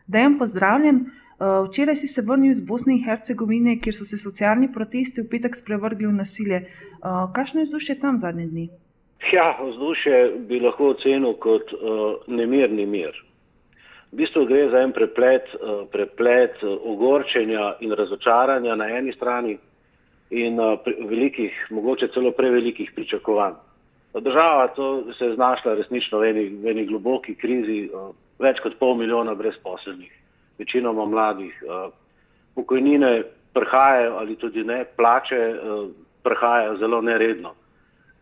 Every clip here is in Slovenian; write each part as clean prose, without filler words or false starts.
Dejan, pozdravljen. Včeraj si se vrnil iz Bosne in Hercegovine, kjer so se socialni protesti v petek sprevrgli v nasilje. Kakšno je vzdušje tam zadnje dni? Ja, vzdušje bi lahko ocenil kot nemirni mir. V bistvu gre za en preplet ogorčenja in razočaranja na eni strani in velikih, mogoče celo prevelikih pričakovanj. Država se je znašla resnično v eni globoki krizi, več kot 500 000 brezposelnih, večinoma mladih. Pokojnine prihajajo ali tudi ne, plače prihajajo zelo neredno.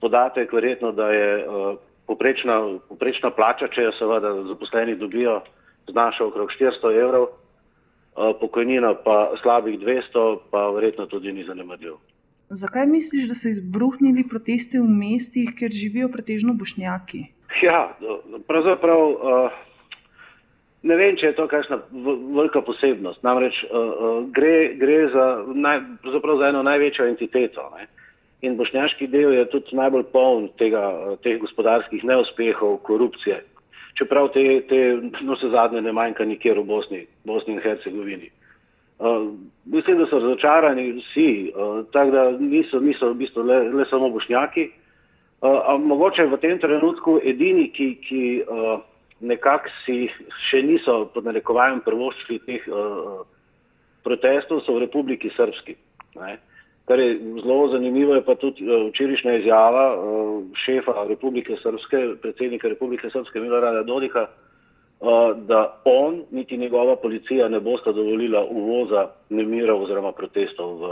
Podatek verjetno, da je povprečna plača, če jo seveda zaposleni dobijo, znaša okrog 400 evrov, pokojnina pa slabih 200, pa verjetno tudi ni zanemarljiv. Zakaj misliš, da so izbruhnili protesti v mestih, kjer živijo pretežno Bošnjaki? Ja, pravzaprav ne vem, če je to kakšna velika posebnost. Namreč gre za eno največjo entiteto. Ne? In bošnjaški del je tudi najbolj poln teh gospodarskih neuspehov, korupcije. Čeprav vse zadnje ne manjka nikjer v Bosni in Hercegovini. Mislim, da so razočarani vsi, tako da niso v bistvu le samo Bošnjaki. Mogoče v tem trenutku edini, ki nekako si še niso pod narekovajem privoščili teh protestov, so v Republiki Srpski. Ne? Kar je zelo zanimivo, je pa tudi včerajšnja izjava šefa Republike Srpske, predsednika Republike Srpske Milorada Dodika, da on, niti njegova policija ne bosta dovolila uvoza nemirov oziroma protestov v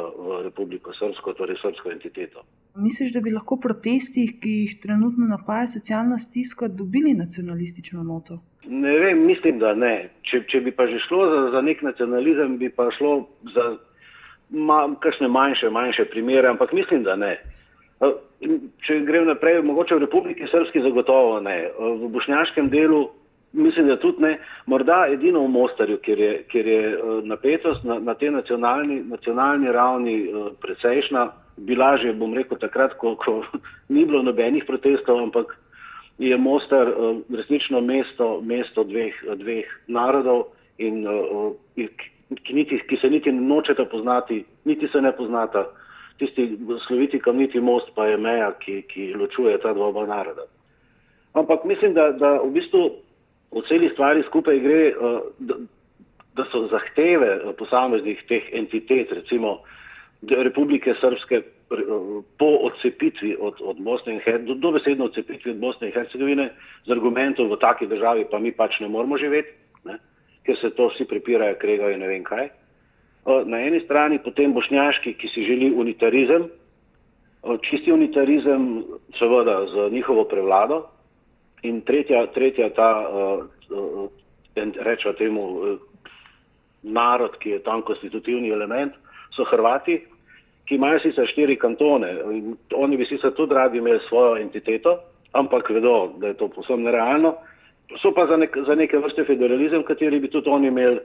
Republiko Srpsko, torej srpsko entiteto. Misliš, da bi lahko protesti, ki jih trenutno napaja socialna stiska, dobili nacionalistično noto? Ne vem, mislim, da ne. Če bi pa že šlo za nek nacionalizem, bi pa šlo za kakšne manjše primere, ampak mislim, da ne. Če grem naprej, mogoče v Republiki Srpski zagotovo ne. V bošnjaškem delu mislim, da tudi ne. Morda edino v Mostarju, kjer je napetost na tej nacionalni ravni precejšna, bila že, bom rekel, takrat, ko ni bilo nobenih protestov, ampak je Mostar resnično mesto dveh narodov in ki se niti nočeta poznati, niti se ne poznata. Tisti sloviti kamniti most pa je meja, ki ločuje ta dva oba naroda. Ampak mislim, da v bistvu v celi stvari skupaj gre, da so zahteve posameznih teh entitet, recimo Republike Srpske po odcepitvi od Bosne in Hercegovine, dobesedno odcepitvi od Bosne in Hercegovine, z argumentom v taki državi pa mi pač ne moramo živeti, ne? Ker se to vsi prepirajo, kregajo in ne vem kaj. Na eni strani potem bošnjaški, ki si želi unitarizem, čisti unitarizem, seveda z njihovo prevlado, in tretja ta, rečemo temu, narod, ki je tam konstitutivni element, so Hrvati, ki imajo sicer 4 kantone. Oni bi sicer tudi radi imeli svojo entiteto, ampak vedo, da je to povsem nerealno. So pa za neke vrste federalizem, kateri bi tudi oni imeli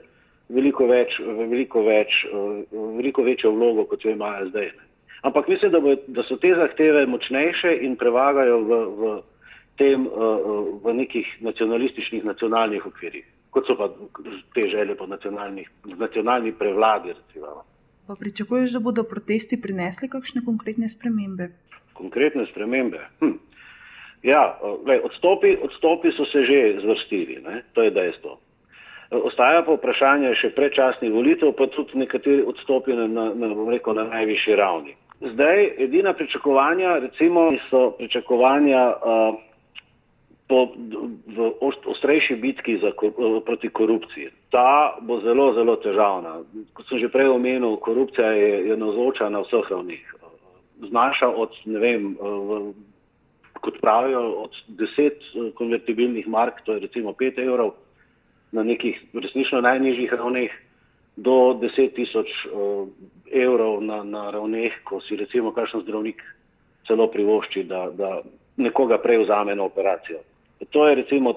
veliko večjo vlogo, kot jo imajo zdaj. Ampak mislim, da so te zahteve močnejše in prevagajo v nekih nacionalnih okvirih, kot so pa te želje po nacionalni prevladi, recimo. Pa pričakuješ, da bodo protesti prinesli kakšne konkretne spremembe? Konkretne spremembe? Ja, odstopi so se že zvrstili, ne? To je dejstvo. Ostaja pa vprašanje še predčasnih volitev, pa tudi nekateri odstopi na najvišji ravni. Zdaj, edina pričakovanja, recimo, so pričakovanja v ostrejši bitki proti korupciji. Ta bo zelo, zelo težavna. Kot sem že prej omenil, korupcija je navzoča na vseh ravnih. Znaša od, ne vem, kot pravijo, od 10 konvertibilnih mark, to je recimo 5 evrov, na nekih resnično najnižjih ravneh, do 10 000 evrov na ravneh, ko si recimo kakšen zdravnik celo privošči, da nekoga prej vzame na operacijo. To je recimo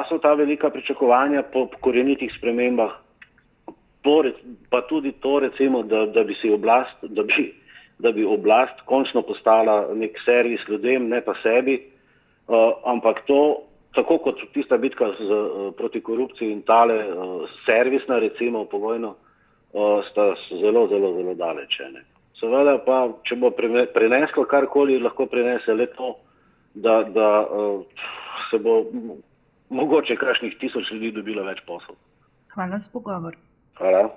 so ta velika pričakovanja po korenitih spremembah, pa tudi to recimo, da bi oblast končno postala nek servis ljudem, ne pa sebi, ampak to tako kot tista bitka proti korupciji in tale servisna, recimo pogojno, sta zelo, zelo, zelo daleč. Ne. Seveda pa, če bo prineslo karkoli, lahko prinese le to, da se bo mogoče kakšnih 1000 ljudi dobilo več poslov. Hvala za pogovor. Hvala.